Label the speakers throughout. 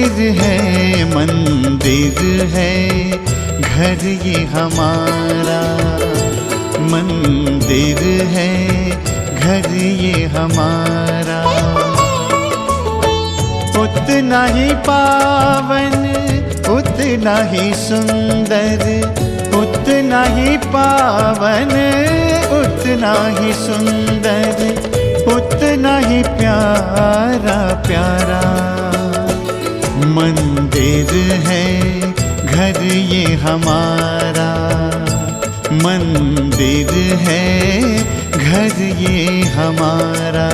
Speaker 1: मंदिर है, मंदिर है घर ये हमारा, मंदिर है घर ये हमारा। उतना ही पावन, उतना ही सुंदर, उतना ही पावन, उतना ही सुंदर, उतना ही प्यारा प्यारा। मंदिर है घर ये हमारा, मंदिर है घर ये हमारा।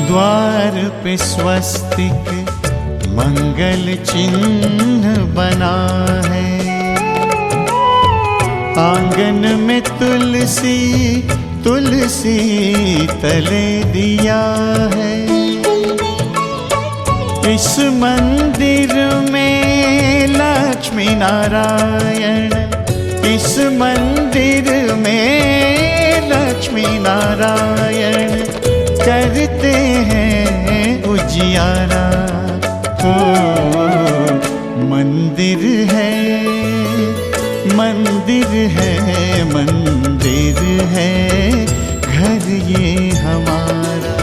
Speaker 1: द्वार पे स्वस्तिक मंगल चिन्ह बना है, आंगन में तुलसी तुलसी तले दिया है। इस मंदिर में लक्ष्मी नारायण, इस मंदिर में लक्ष्मी नारायण करते हैं उजियारा। ओ मंदिर है, मंदिर है, मंदिर है घर ये हमारा।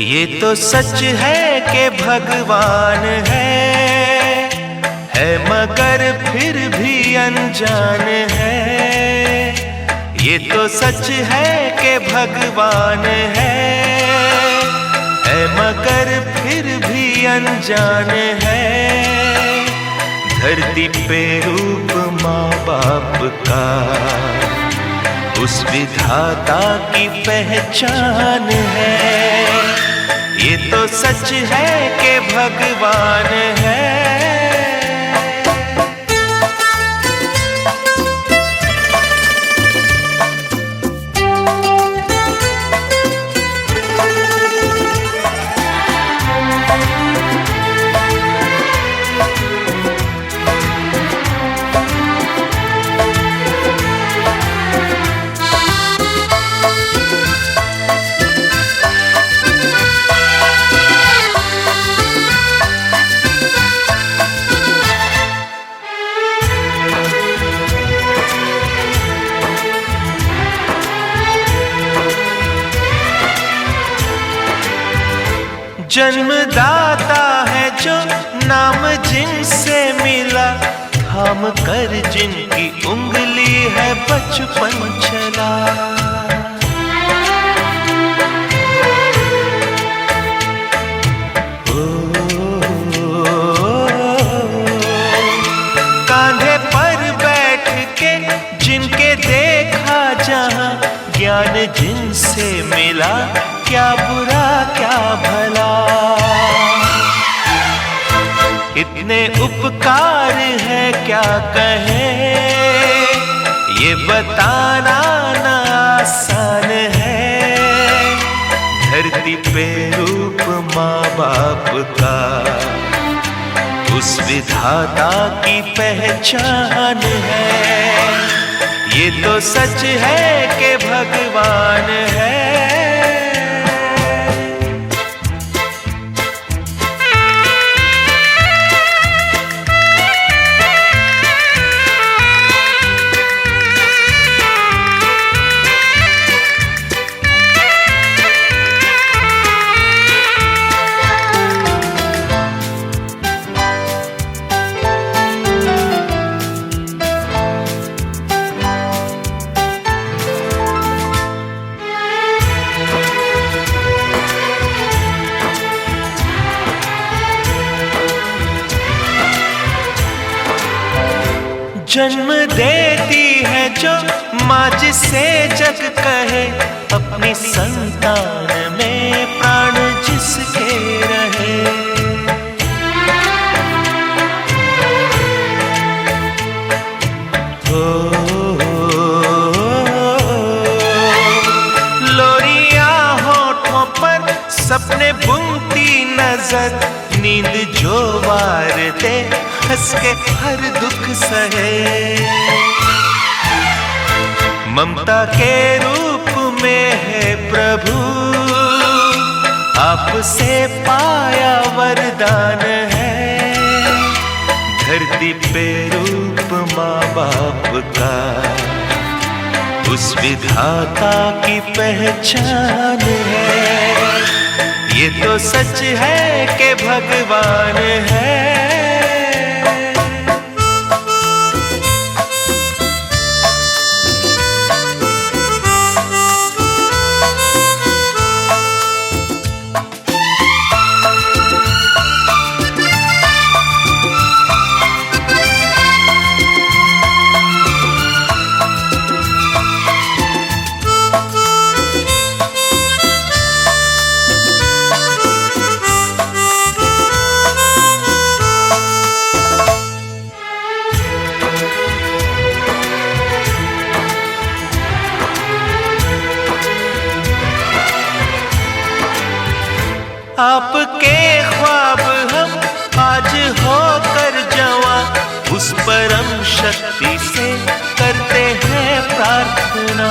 Speaker 2: ये तो सच है कि भगवान है मगर फिर भी अनजान है। ये तो सच है कि भगवान है मगर फिर भी अनजान है। धरती पे रूप माँ बाप का उस विधाता की पहचान है। ये तो सच है कि भगवान है। जन्मदाता है जो नाम जिनसे मिला, थाम कर जिनकी उंगली है बचपन चला। कांधे पर बैठ के जिनके देखा जहां, ज्ञान जिनसे मिला क्या बुरा क्या भला। इतने उपकार है क्या कहें, ये बताना ना आसान है। धरती पे रूप माँ बाप का उस विधाता की पहचान है। ये तो सच है कि भगवान है। जन्म देती है जो माँ जिसे जग कहे, अपनी संतान में प्राण जिसके रहे। लोरिया होठों पर सपने बुनती नजर, नींद जो वार दे हंस के हर दुख सहे। ममता के रूप में है प्रभु, आपसे पाया वरदान है। धरती पे रूप माँ बाप का, उस विधाता की पहचान है। ये तो सच है कि भगवान है। आपके ख्वाब हम आज होकर जवां, उस परम शक्ति से करते हैं प्रार्थना।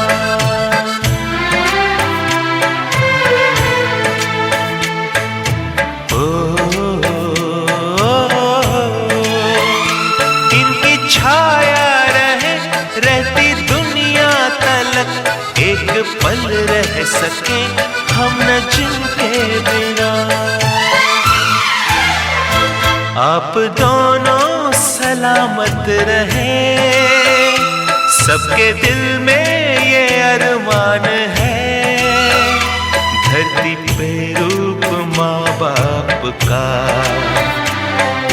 Speaker 2: इनकी छाया रहे रहती दुनिया तलक, एक पल रह सके हम न जिनके बिना। आप दोनों सलामत रहे, सबके दिल में ये अरमान है। धरती पे रूप माँ बाप का,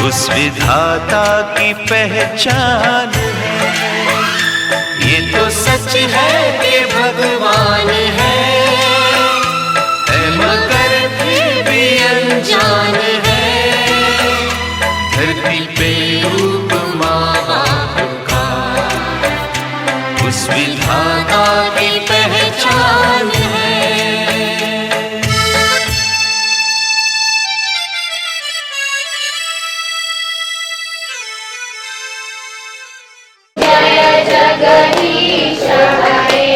Speaker 2: उस विधाता की पहचान है। ये तो सच है कि भगवान है मगर फिर भी अनजान है। धरती पे रूप माँ बाप का, उस विधाता की पहचान है।
Speaker 3: जय जगदीश हरे,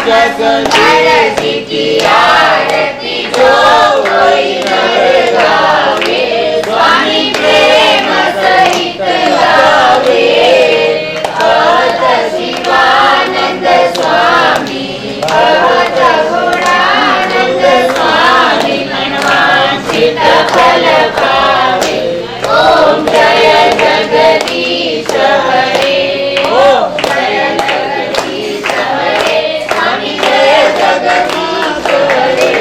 Speaker 3: जगदीश की आरती जो कोई नर गावे, स्वामी प्रेम सहित गावे। भक्त शिवानंद स्वामी, भक्त गुणानंद स्वामी, मनवांछित फल पावे। ओम जय जगदीश हरे, ओम जय जगदीश हरे, स्वामी जय जगदीश हरे।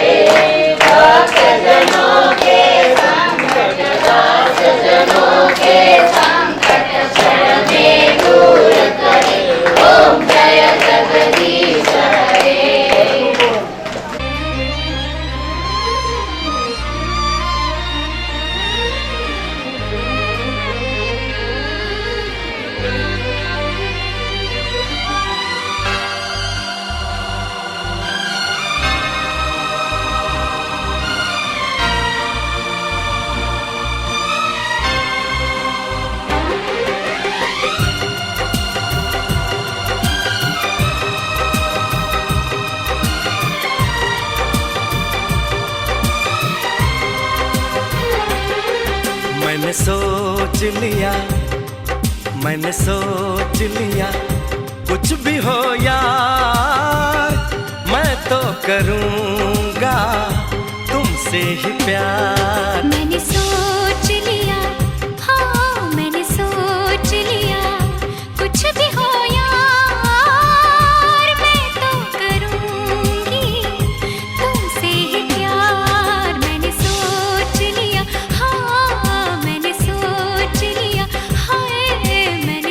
Speaker 3: भक्त जनों के संकट, दास जनों के संकट, क्षण में दूर करे। ओम जय जगदीश हरे।
Speaker 4: मैंने सोच लिया, मैंने सोच लिया, कुछ भी हो यार, मैं तो करूँगा तुमसे ही प्यार।
Speaker 5: मैंने सोच लिया, हाँ मैंने सोच लिया, कुछ भी हो यार, मैं तो करूँगी तुमसे ही प्यार। मैंने सोच लिया, हाँ मैंने सोच लिया, हाय मैंने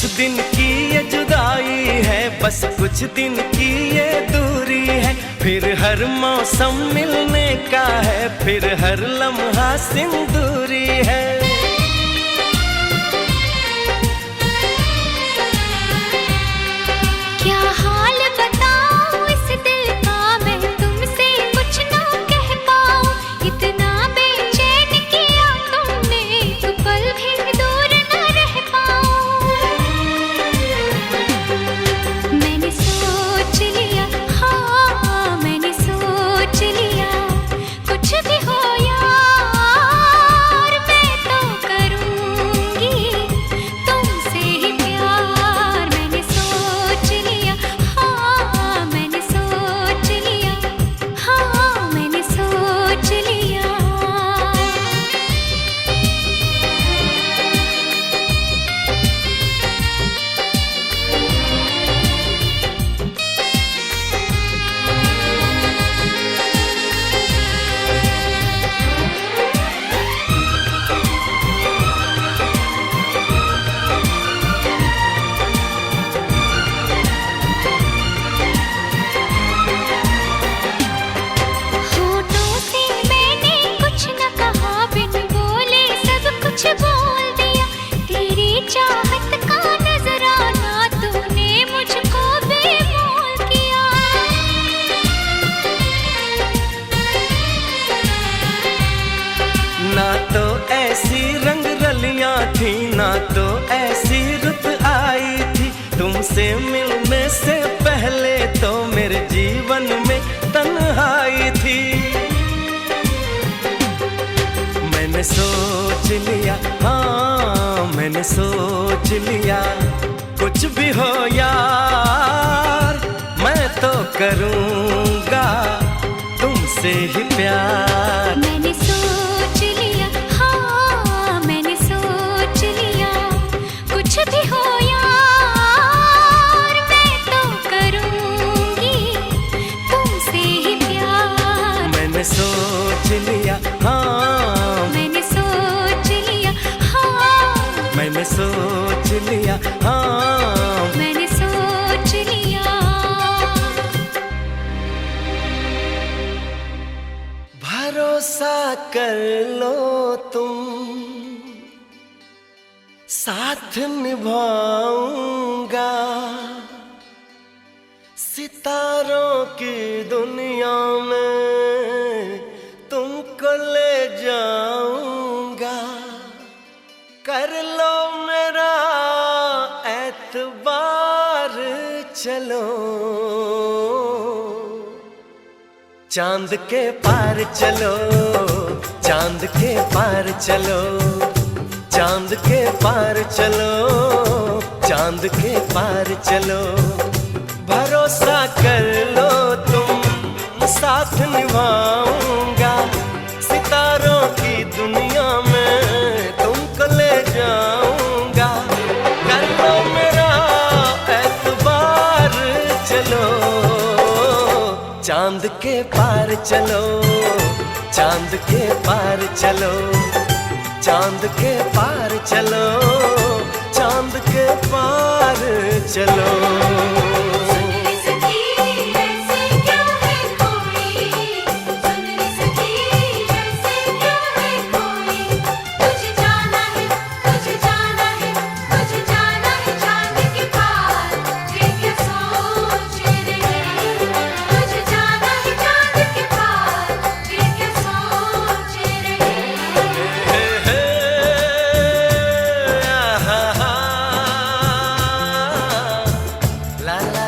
Speaker 4: कुछ दिन की ये जुदाई है, बस कुछ दिन की ये दूरी है। फिर हर मौसम मिलने का है, फिर हर लम्हा सिंदूरी है।
Speaker 5: क्या हाल बताऊं इस दिल का, मैं तुमसे कुछ ना कह पाऊं। इतना बेचैन किया तुमने, तो पल भी दूर न रह पाऊं। मैंने सोच लिया, हाँ मैंने सोच लिया, कुछ भी हो यार मैं तो करूंगी तुमसे ही प्यार। मैंने सोच लिया, हाँ मैंने सोच लिया, हाँ मैंने सोच लिया। होठों से मैंने कुछ न कहा, बिन बोले सब कुछ बोल दिया। तेरी चाहत का नजराना तूने मुझको बेमोल किया।
Speaker 4: ना तो ऐसी रंग रलियां थी, ना तो ऐसी रुत आई थी। तुमसे मिलने से पहले तो मेरे जीवन में तन्हाई थी। मैंने सोच लिया, हाँ मैंने सोच लिया, कुछ भी हो यार मैं तो करूँगा तुमसे ही प्यार।
Speaker 5: मैंने सोच लिया, हाँ मैंने सोच लिया, कुछ भी हो यार मैं तो करूंगी तुमसे ही प्यार।
Speaker 4: मैंने सोच लिया, हाँ
Speaker 5: मैंने सोच लिया, हाँ
Speaker 4: मैंने सोच लिया, हाँ
Speaker 5: मैंने सोच लिया।
Speaker 4: भरोसा कर लो तुम, साथ निभाऊंगा। सितारों की दुनिया में तुमको ले जाऊंगा। कर लो मेरा एतबार, चलो चांद के पार चलो, चांद के पार चलो, चांद के पार चलो, चांद के पार चलो। भरोसा कर लो तुम, साथ निभाऊंगा। सितारों की दुनिया में तुमको ले जाऊंगा। कर लो मेरा एतबार, चलो चांद के पार चलो, चांद के पार चलो, चांद के पार चलो, चांद के पार चलो। La la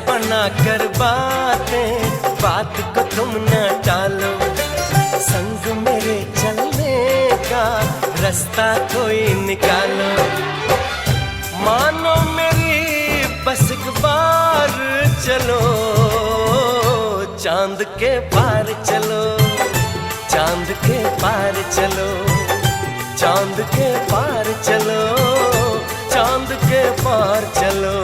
Speaker 4: बना कर बात को तुम न टालो, संग मेरे चलने का रास्ता कोई निकालो। मानो मेरी बस एक बार चलो, चांद के पार चलो, चांद के पार चलो, चांद के पार चलो, चांद के पार चलो।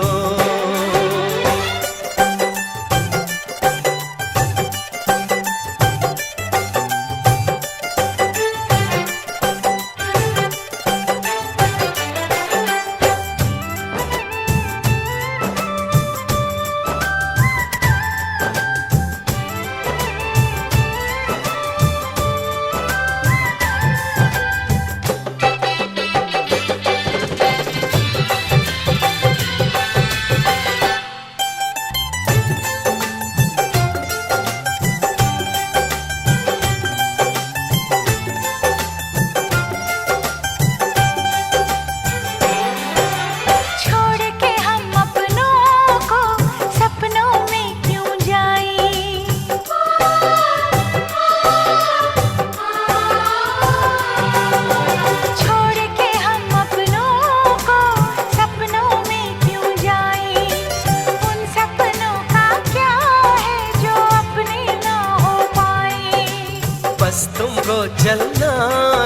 Speaker 4: चलना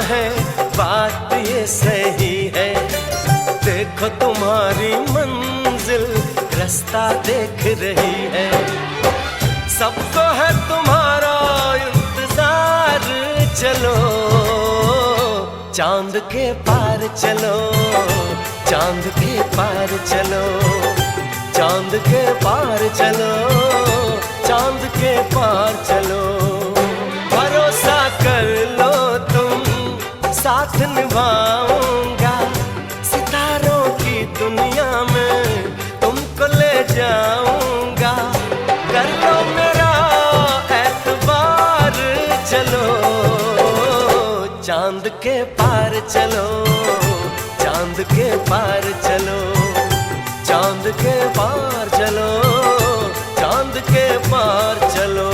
Speaker 4: है, बात ये सही है। देखो तुम्हारी मंजिल रास्ता देख रही है। सबको है तुम्हारा इंतजार, चलो चांद के पार चलो, चांद के पार चलो, चांद के पार चलो, चांद के पार चलो। भरोसा कर लो तुम, साथ निभाऊंगा, सितारों की दुनिया में तुमको ले जाऊंगा। कर लो मेरा एतबार, चलो चांद के पार चलो, चांद के पार चलो, चांद के पार चलो, चांद के पार चलो।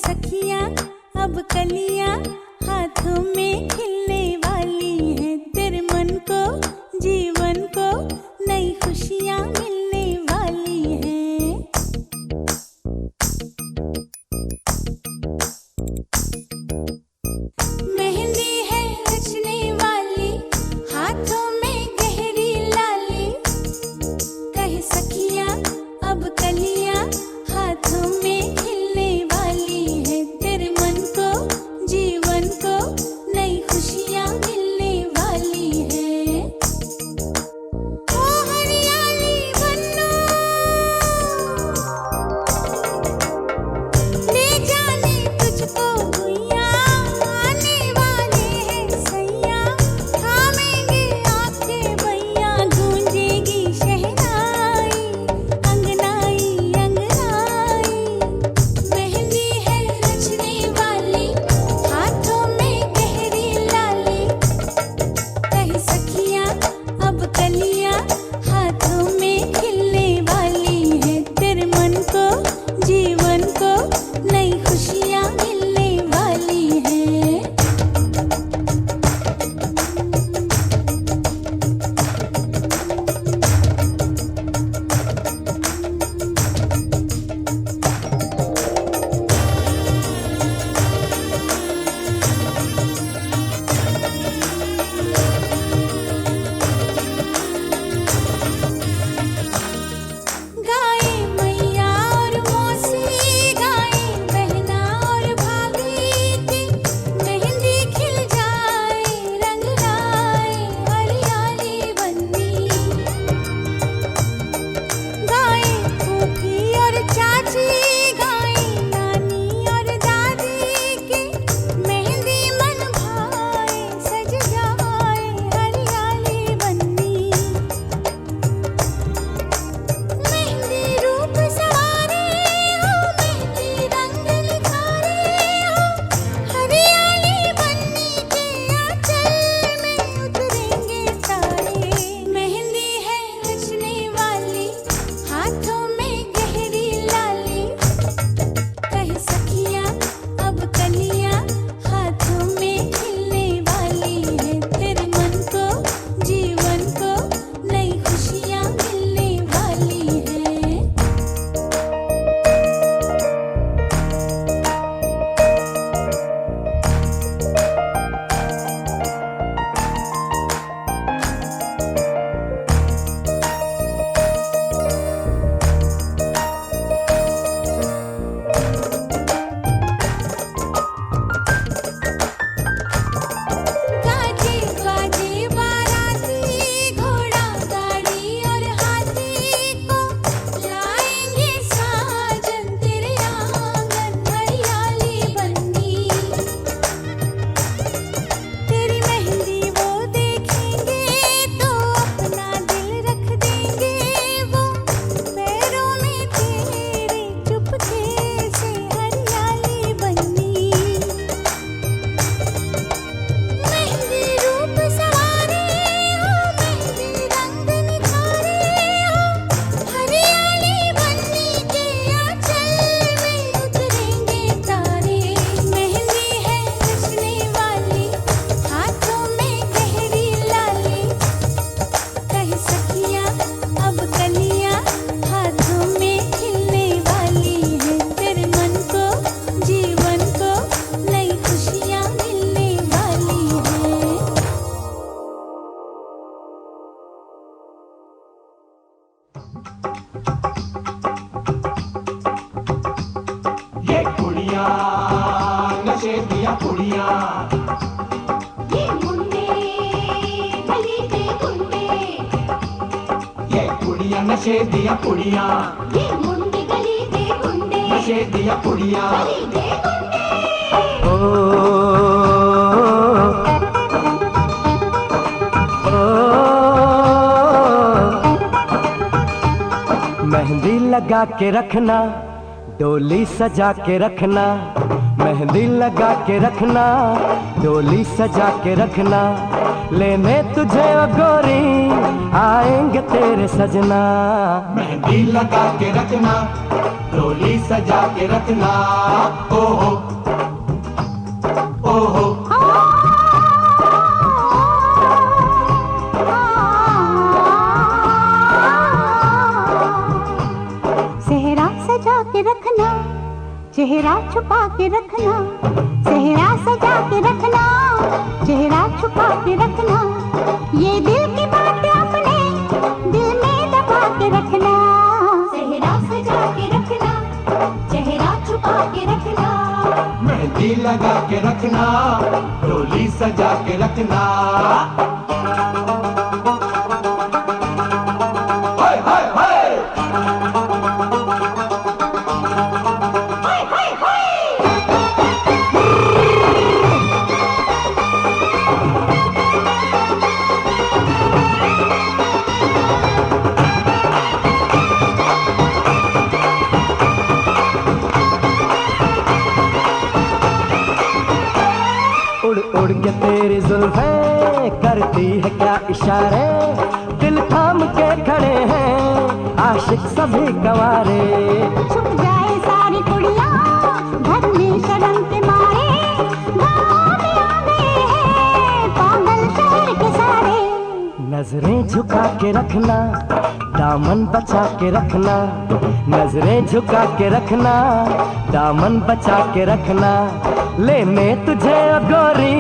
Speaker 5: सखियाँ अब कलियाँ हाथों में खिलने वाली हैं, तेरे मन को जीवन को नई खुशियाँ मिलने वाली हैं। मेहंदी है रचने वाली हाथों में गहरी लाली, कहे सखियाँ अब कलियाँ हाथों में खिलने वाली है, तेरे मन को जीवन को नई खुशियाँ मिलने वाली है। ओ हरियाली बन्नो ले जाने तुझको गुइया, आने वाले हैं सैया थामेंगे आपके भैया, गूंजेगी शहनाई अंगनाई अंगनाई। मेहंदी है रचने वाली हाथों में गहरी लाली, कहे सखियाँ अब कलियाँ हाथों में खिलने वाली है, तेरे मन को जीवन को नई खुशियाँ मिलने वाली है। गाए मैया और मौसी, गाए बहना और भाभी की, मेहंदी खिल जाए रंग लाए हरियाली बन्नी। गाए फूफी और चाची, गाए नानी और दादी की, मेहंदी मन भाए सज जाए हरियाली बन्नी। मेहंदी रूप सवारे हो, मेहंदी रंग निखारे हो, हरियाली बन्नी के आंचल में उतरेंगे सारे। मेहंदी है रचने वाली हाथों में गहरी लाली, कहे सखियाँ अब कलियाँ हाथों में खिलने वाली है, तेरे मन को जीवन को नई खुशियाँ मिलने वाली है। गाजे बाजे बाराती घोड़ा गाड़ी और हाथी को लाएंगे साजन तेरे आंगन हरियाली बन्नी। तेरी मेहंदी वो देखेंगे तो अपना दिल रख देंगे, वो पैरों में तेरे चुपके से हरियाली बन्नी। मेहंदी रूप सवारे हो, मेहंदी रंग निखारे हो, हरियाली बन्नी के आंचल में उतरेंगे तारे। मेहंदी है रचने वाली हाथों में गहरी लाली, कहे सखियाँ अब कलियाँ हाथों में खिलने वाली है, तेरे मन को जीवन को नई खुशियाँ मिलने वाली है।
Speaker 6: ये कुड़िया नशे दिया कुड़िया,
Speaker 3: ये मुंडे गली के गुंडे,
Speaker 6: ये कुड़िया नशे दिया कुड़िया,
Speaker 3: ये मुंडे गली के गुंडे,
Speaker 6: नशे दिया कुड़िया।
Speaker 3: गली के गुंडे।
Speaker 4: मेहंदी लगा के रखना, डोली सजा के रखना, मेहंदी लगा के रखना, डोली सजा के रखना, लेने तुझे ओ गोरी आएंगे तेरे सजना।
Speaker 6: मेहंदी लगा के रखना, डोली सजा के रखना, ओ हो
Speaker 3: चेहरा छुपा के रखना, चेहरा सजा के रखना, चेहरा छुपा के रखना, ये दिल की बात अपने दिल में दबा के रखना, चेहरा सजा के रखना, चेहरा छुपा के रखना,
Speaker 6: मेहंदी लगा के रखना, डोली सजा के रखना। हाय हाय हाय
Speaker 4: उड़ उड़ के तेरी जुल्फें करती है क्या इशारे, दिल थाम के खड़े हैं आशिक सभी गंवारे।
Speaker 3: छुप जाए सारी कुड़ियाँ घर में शर्म के मारे, गाँव में आ गए हैं पागल शहर के सारे।
Speaker 4: नजरें झुका के रखना, दामन बचा के रखना, नजरें झुका के रखना, दामन बचा के रखना, लेने तुझे गोरी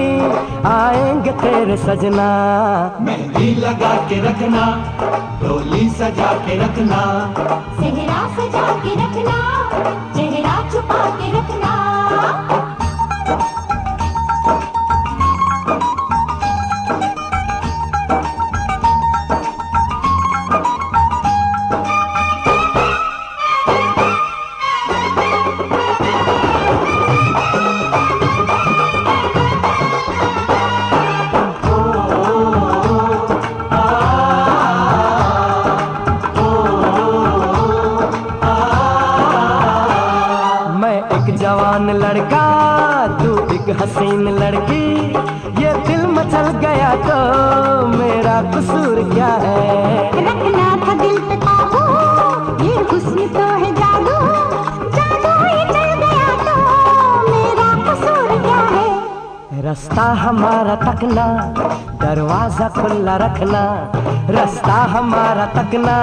Speaker 4: आएंगे तेरे सजना।
Speaker 6: मेहंदी लगा के रखना, डोली सजा के रखना,
Speaker 3: चेहरा सजा के रखना, चेहरा छुपा के रखना।
Speaker 4: जवान लड़का तू एक हसीन लड़की, ये दिल मचल गया तो मेरा कसूर क्या है।
Speaker 3: रखना था दिल पे काबू, ये हुस्न तो है जादू, जादू ही चल गया तो मेरा कसूर क्या है।
Speaker 4: रास्ता हमारा तकना, दरवाजा खुला रखना, रास्ता हमारा तकना,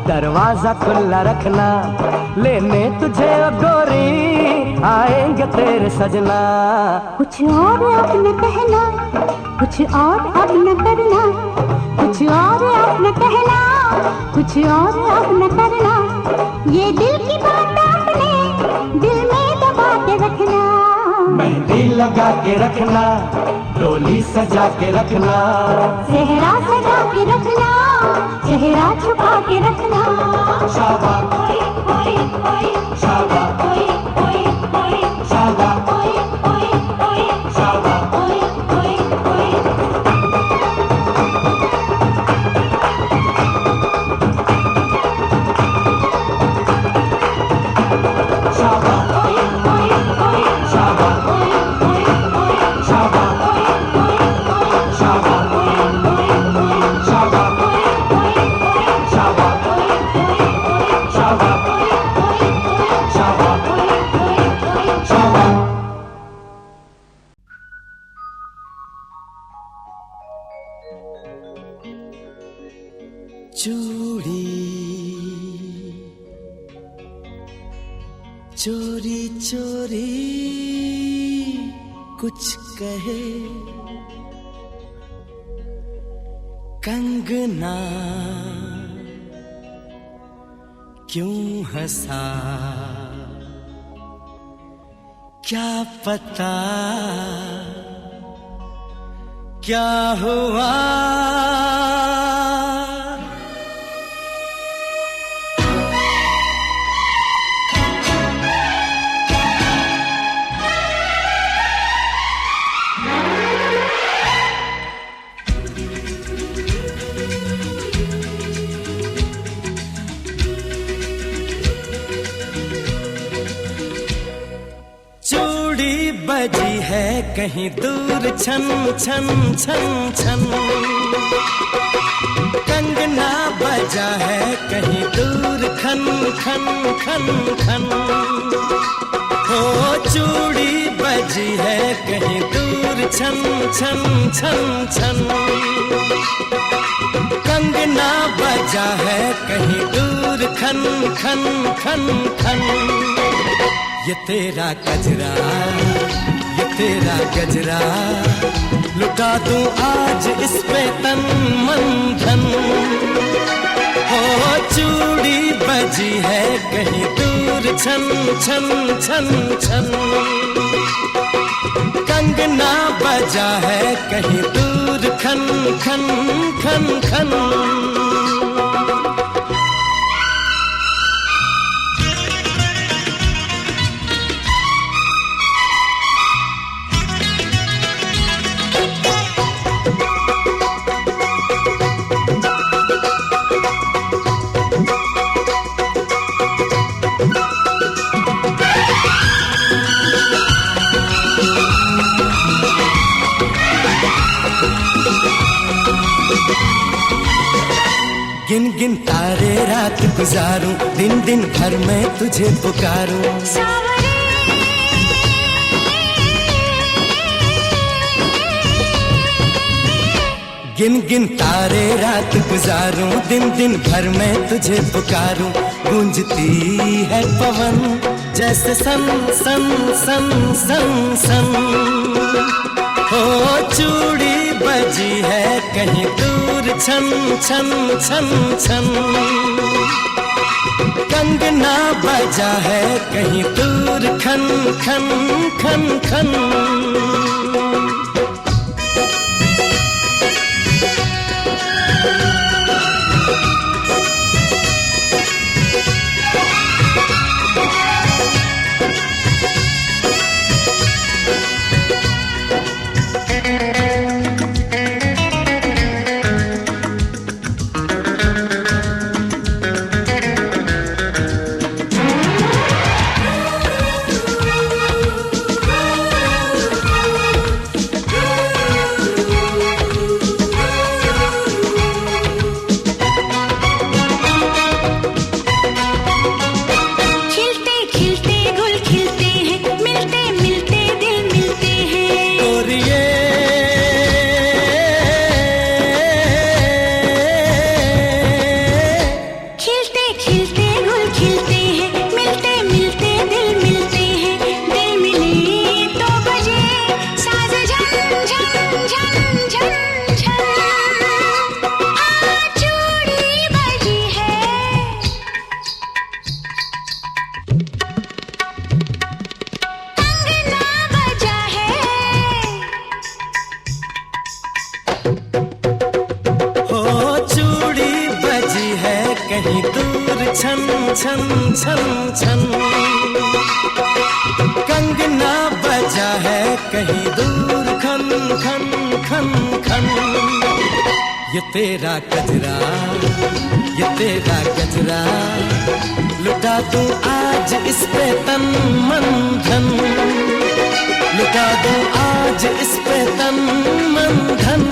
Speaker 4: दरवाजा खुला रखना, लेने तुझे गोरी आएंगे तेरे सजना।
Speaker 3: कुछ और अब न कहना, कुछ और अब न करना, कुछ और अब न कहना, कुछ और अब न करना, ये दिल की बात अपने दिल में दबा के रखना।
Speaker 6: मेहंदी लगा के रखना, डोली सजा के रखना,
Speaker 3: चेहरा सजा के रखना, चेहरा छुपा के रखना।
Speaker 6: शाबाश
Speaker 3: ओए ओए ओए
Speaker 6: शाबाश
Speaker 3: ओए ओए ओए
Speaker 6: शाबाश
Speaker 3: ओए ओए ओए
Speaker 6: शाबाश
Speaker 3: ओए ओए ओए।
Speaker 6: शाबाश
Speaker 3: ओए ओए ओए
Speaker 6: शाबाश
Speaker 3: ओए ओए ओए
Speaker 6: शाबाश
Speaker 3: ओए ओए ओए
Speaker 6: शाबाश
Speaker 3: ओए ओए ओए
Speaker 6: शाबाश
Speaker 3: ओए ओए
Speaker 6: शाबाश शाबाश शाबाश शाबाश।
Speaker 4: चूड़ी चोरी चोरी कुछ कहे, कंगना क्यों हंसा, क्या पता क्या हुआ। बजी है कहीं दूर छन छन छन छन, कंगना बजा है कहीं दूर खन खन खन खन। हो चूड़ी बजी है कहीं दूर छन छन छन छन, कंगना बजा है कहीं दूर खन खन खन खन। ये तेरा गजरा, ये तेरा गजरा, लुटा दूं आज इस पे तन मन धन। हो चूड़ी बजी है कहीं दूर छन छन छन छन, कंगना बजा है कहीं दूर खन खन खन खन। गिन गिन तारे रात गुजारूं, दिन दिन भर मैं तुझे पुकारूं। गिन गिन तारे रात गुजारूं, दिन दिन भर मैं तुझे पुकारूं। गूंजती है पवन जैसे सन सन सन सन सन। हो चूड़ी बजी है कहीं दूर छन छन छन छन, कंगना बजा है कहीं दूर खन खन खन खन। कहीं दूर छन छन छन छन, कंगना बजा है कहीं दूर खन खन खन खन। ये तेरा गजरा, ये तेरा गजरा, लुटा दूं आज इस पे तन मन धन। लुटा दूं आज इस पे तन मन धन।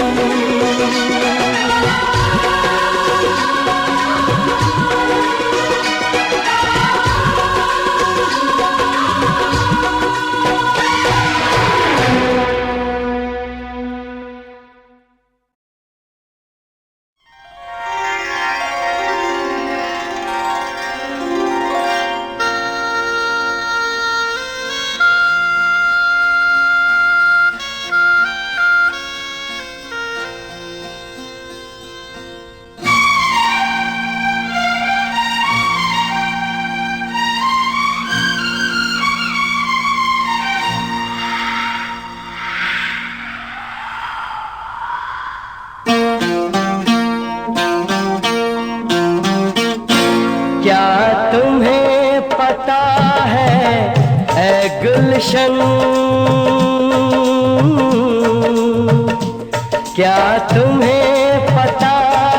Speaker 4: क्या तुम्हें पता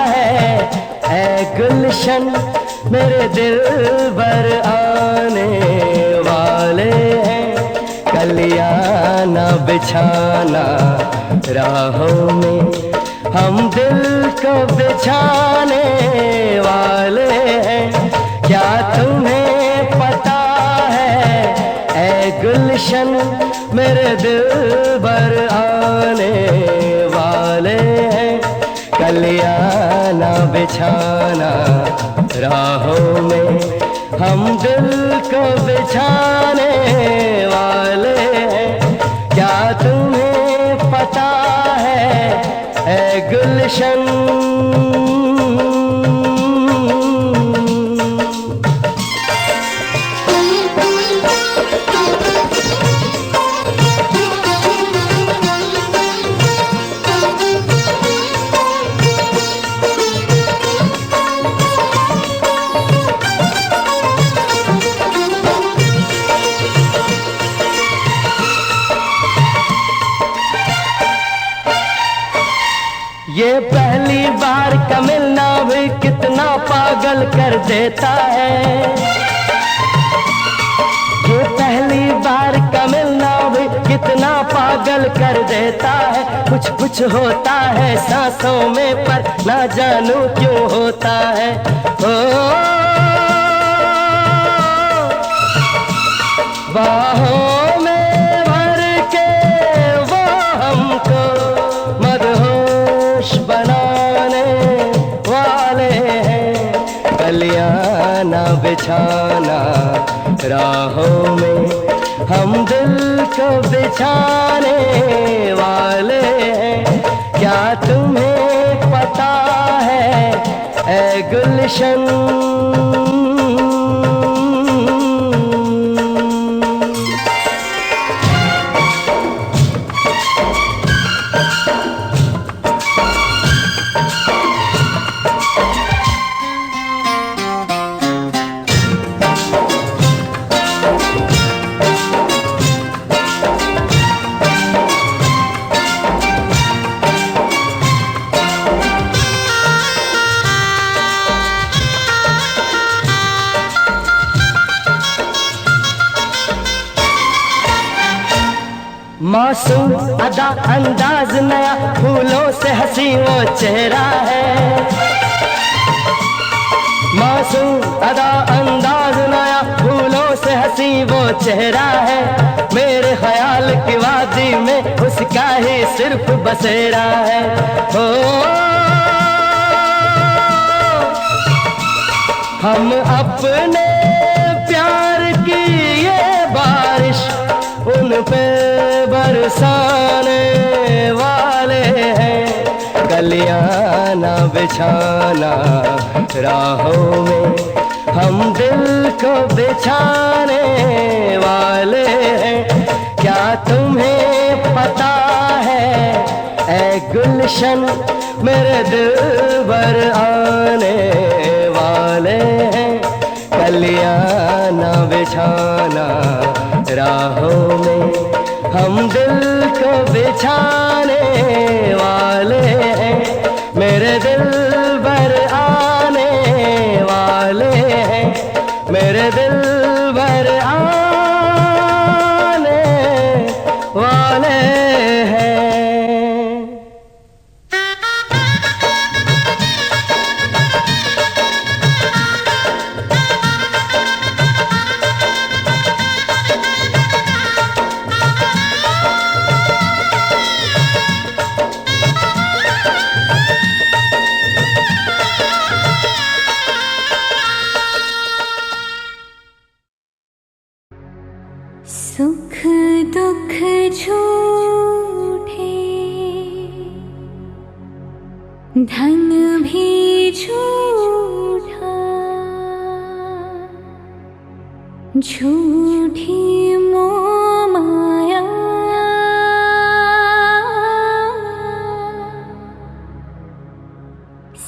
Speaker 4: है ऐ गुलशन, मेरे दिल भर आने वाले हैं। कलियां न बिछाना राहों में, हम दिल को बिछाने वाले हैं। क्या तुम्हें पता है ऐ गुलशन, मेरे दिल भर आने वाले हैं। कलियां न बिछाना राहों में, हम दिल को बिछाने वाले हैं। क्या तुम्हें पता है ऐ गुलशन, ये पहली बार का मिलना भी कितना पागल कर देता है। ये पहली बार का मिलना भी कितना पागल कर देता है। कुछ कुछ होता है सांसों में पर ना जानू क्यों होता है। ओ बाहों में भर के वो हमको मदहोश बनाने वाले हैं। कलियां ना बिछाना राहों में, हम दिल को बिछाने वाले हैं। क्या तुम्हें पता है ऐ गुलशन, मासूम अदा अंदाज नया, फूलों से हंसी वो चेहरा है। मासूम अदा अंदाज नया, फूलों से हंसी वो चेहरा है। मेरे ख्याल की वादी में उसका ही सिर्फ बसेरा है। ओ हम अपने प्यार की ये बारिश उन पे बरसाने वाले हैं। कलियां ना बिछाना राहों में, हम दिल को बिछाने वाले हैं। क्या तुम्हें पता है ऐ गुलशन, मेरे दिल भर आने वाले हैं। कलियां ना बिछाना राहों में, हम दिल को बिछाने वाले हैं। मेरे दिल भर आने वाले हैं। मेरे दिल भर आने वाले हैं।
Speaker 5: सुख दुख झूठे, धन भी झूठा, झूठी मोह माया,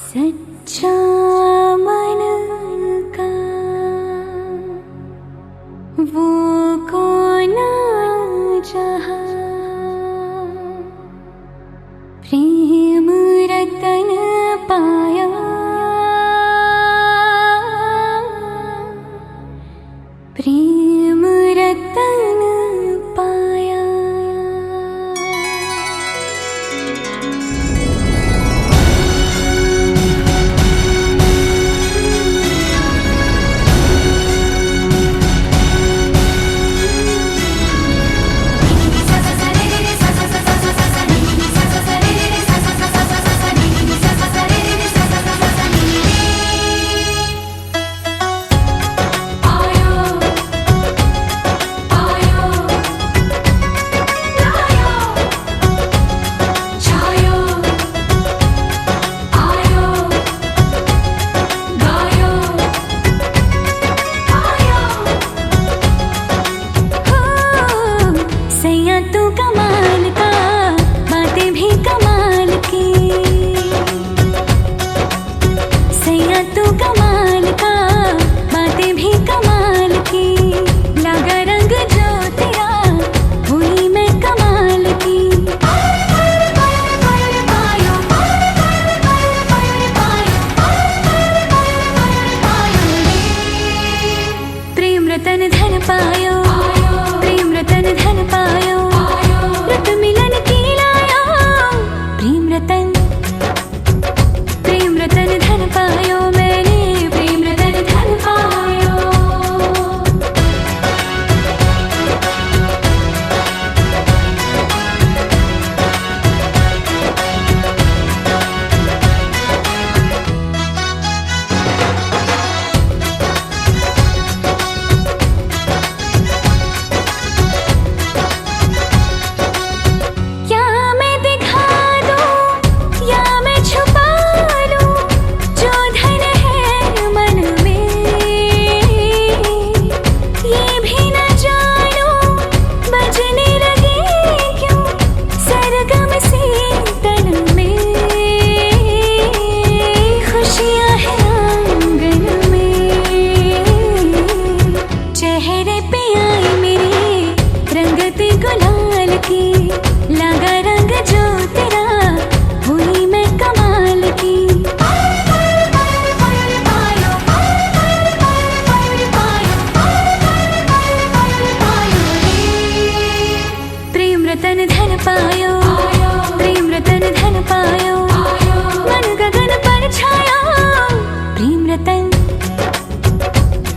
Speaker 5: सच्चा मन का वो कोना जहाँ, प्रेम रतन पाया, प्रेम रतन लाल की, लगा रंग जो तेरा, हुई मैं कमाल की। प्रेम रतन धन पायो, प्रेम रतन धन पायो, मन गगन पर छायो।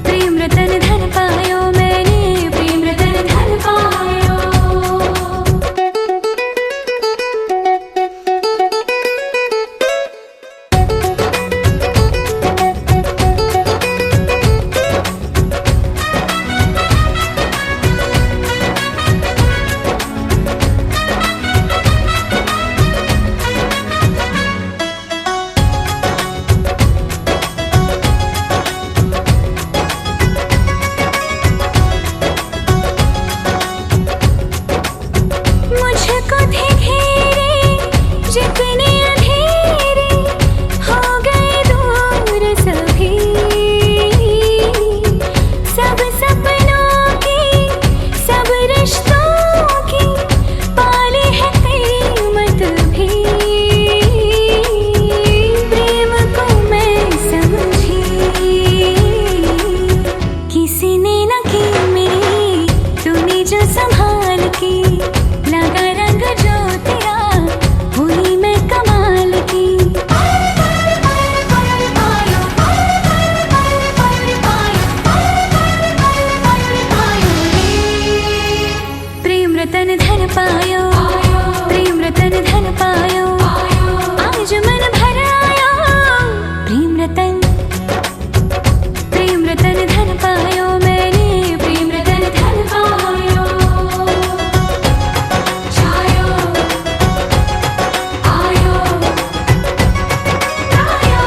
Speaker 5: प्रेम रतन धन पायो मैंने, प्रेम रतन धन पायो। मुझको थे घेरे जितने अंधेरे, हो गए दूर सभी। सब सपनों की, सब रिश्तों की, पाली है कीमत भी। प्रेम को मैं समझी, किसी ने न की मेरी, तूने जो संभाल की। लगा रंग जो तेरा, हुई मैं कमाल की। प्रेम रतन धन पायो, प्रेम रतन धन पायो, आज मन भर आयो। प्रेम रतन धन पायो मैंने, प्रेम रतन धन पायो। छायो, आयो, आयो,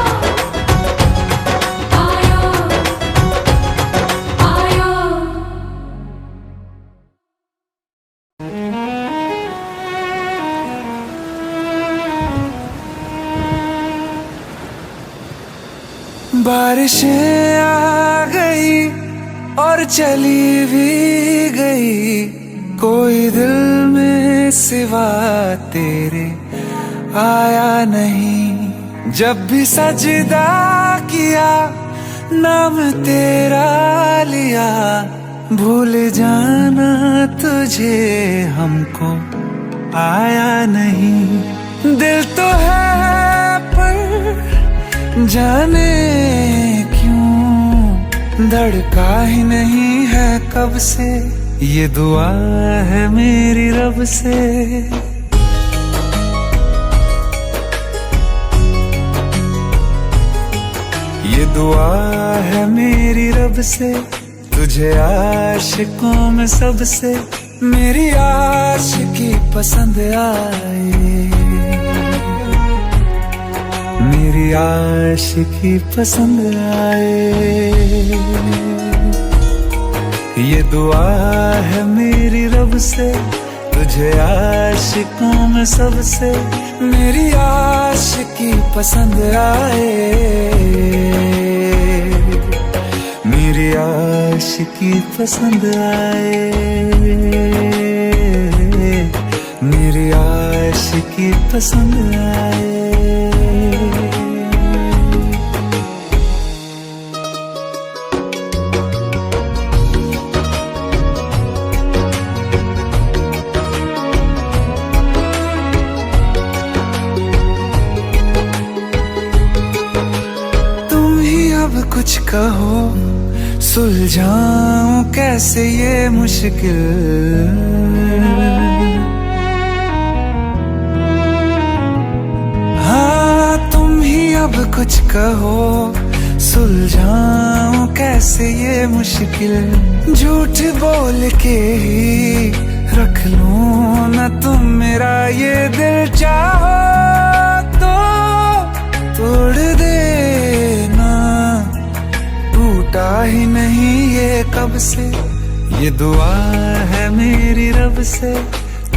Speaker 5: आयो, आयो।
Speaker 7: बारिशें आ गई और चली भी गई, कोई दिल में सिवा तेरे आया नहीं। जब भी सजदा किया, नाम तेरा लिया, भूल जाना तुझे हमको आया नहीं। दिल तो है पर जाने क्यों धड़का ही नहीं है कब से, ये दुआ है मेरी रब से। ये दुआ है मेरी रब से, तुझे आशिकों में सबसे मेरी आशिकी पसंद आए, मेरी आशिकी पसंद आए। ये दुआ है मेरी रब से, तुझे आशिकों में सबसे मेरी आशिकी पसंद आए, मेरी आशिकी पसंद आए, मेरी आशिकी पसंद आए। कुछ कहो सुलझाऊं कैसे ये मुश्किल, हाँ तुम ही अब कुछ कहो सुलझाऊं कैसे ये मुश्किल। झूठ बोल के ही रख लूं ना तुम मेरा ये दिल, चाहो तो तोड़ देना, टूटा ही नहीं ये कब से। ये दुआ है मेरी रब से,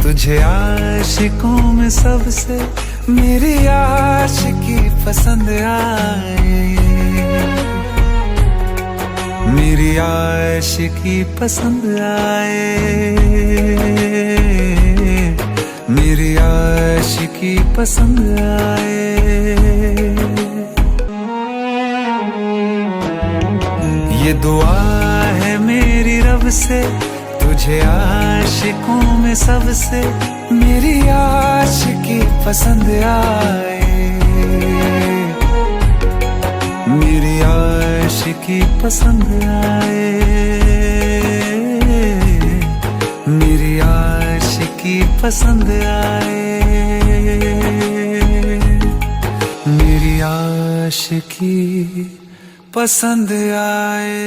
Speaker 7: तुझे आशिकों में सबसे मेरी आशिकी पसंद आए, मेरी आशिकी पसंद आए, पसंद आए। ये दुआ है मेरी रब से तुझे आशिकों में सबसे मेरी आशिकी पसंद आए, मेरी आशिकी पसंद आए, मेरी आशिकी पसंद आए, मेरी आशिकी पसंद आए।